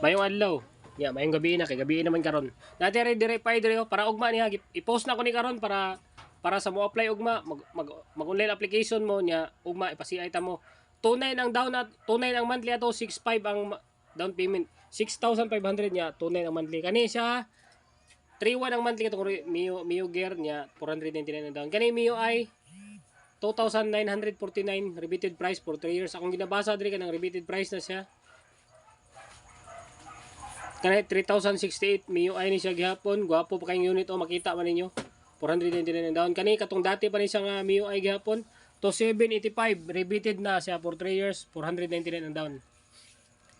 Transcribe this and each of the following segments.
Mayong adlaw. Mayong gabi na kay gabi naman karon. Dati rin dire pa dire para ugma niya i-post na ko ni karon para sa mo apply ugma mag-online application mo niya ugma ipasi-ay ta mo. Tunay ang down at tunay ang monthly ato 6.5 ang down payment. 6,500 niya tunay ang monthly. Kani siya 3.1 ang monthly katong Mio Gear niya 499 ang down. Kani Mio ay 2,949 rebated price for 3 years. Akong ginabasa diri kanang rebated price na siya. Kani 3,068 MIUI ni siya gihapon. Gwapo pa kayong unit o makita man ninyo. 499 ang down. Kani katong dati pa ni siya nga MIUI gihapon. To 785 rebated na siya for 3 years. 499 ang down.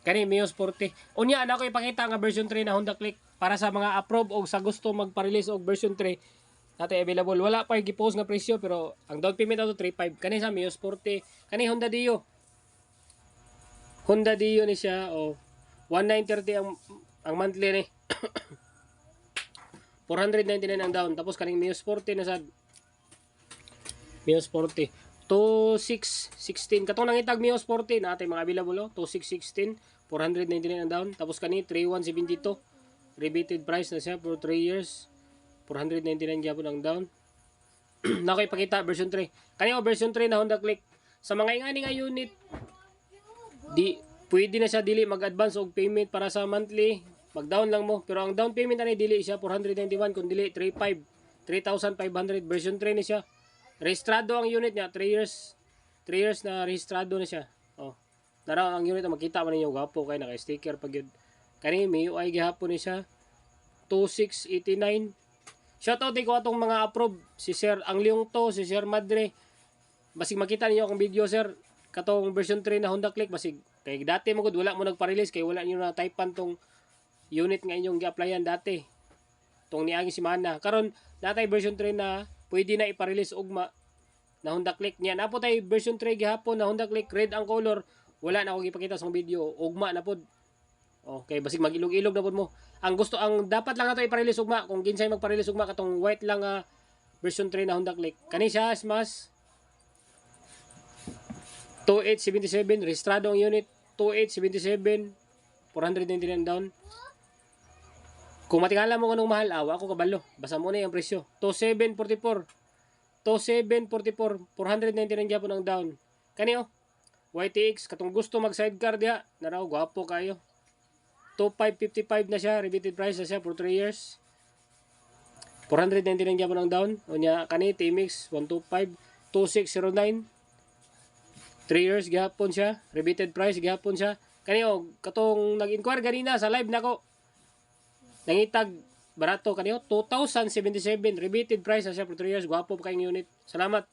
Kani Mio Sporty. Unya ana ko ipakita nga version 3 na Honda Click para sa mga approve o sa gusto magpa-release og version 3. Nato available. Wala pa gi-post nga presyo pero ang down payment ato 3.5. Kani sa Mio Sporty. Kani Honda Dio. Honda Dio ni siya o 1930 ang monthly ni 499 ang down. Tapos kaning Mio Sporty na sad Mio Sporty 2616 katong nangitag Mio Sporty na atay mga available 2616 499 ang down. Tapos kani 3172 rebated price na siya for 3 years 499 gyapon ang down. Nako ipakita version 3 kani version 3 na Honda Click sa mga ingani nga unit di pwede na siya dili mag-advance og payment para sa monthly. Mag-down lang mo. Pero ang down payment na dili siya 491 kung dili 3,500 version 3 ni siya. Rehistrado ang unit niya 3 years. 3 years na rehistrado na siya. Oh. Nara ang unit na makita man ninyo gapo kay naka-sticker pag yun. Kani MIUI gihapon ni siya 2689. Shoutout ko atong mga approve si Sir Angliong to, si Sir Madre. Basig makita niyo akong video sir katong version 3 na Honda Click basig kay dati mo gud wala mo nagpa-release kay wala niyo na typean tong unit nga inyong gi-applyan dati. Tong niagi si Mana. Karon natay version 3 na pwede na ipa-release ugma na Honda Click niya. Napo tay version 3 gihapon na Honda Click red ang color. Wala na ako gipakita sa video. Ugma na pod. Okay, basig magilog-ilog na pod mo. Ang dapat lang nato ipa-release ugma kung ginsay magpa-release ugma katong white lang version 3 na Honda Click. Kani siya mas 2877 rehistrado ang unit 2877 499 down. Kung matingala mo kanong mahal, awa ako kabalo. Basa mo na yung presyo. 2744. 2744. 499 gyapon ang down. Kani YTX katong gusto mag sidecar diha, naraw gwapo kayo. 2555 na siya, rebated price na siya for 3 years. 499 gyapon ang down. Unya kani TMX 125 2609. 3 years gyapon siya, rebated price gyapon siya. Kani katong nag-inquire ganina sa live nako. Nangitag barato kaniyo 2,077 rebated price na siya for 3 years. Gwapo pa kayong unit. Salamat.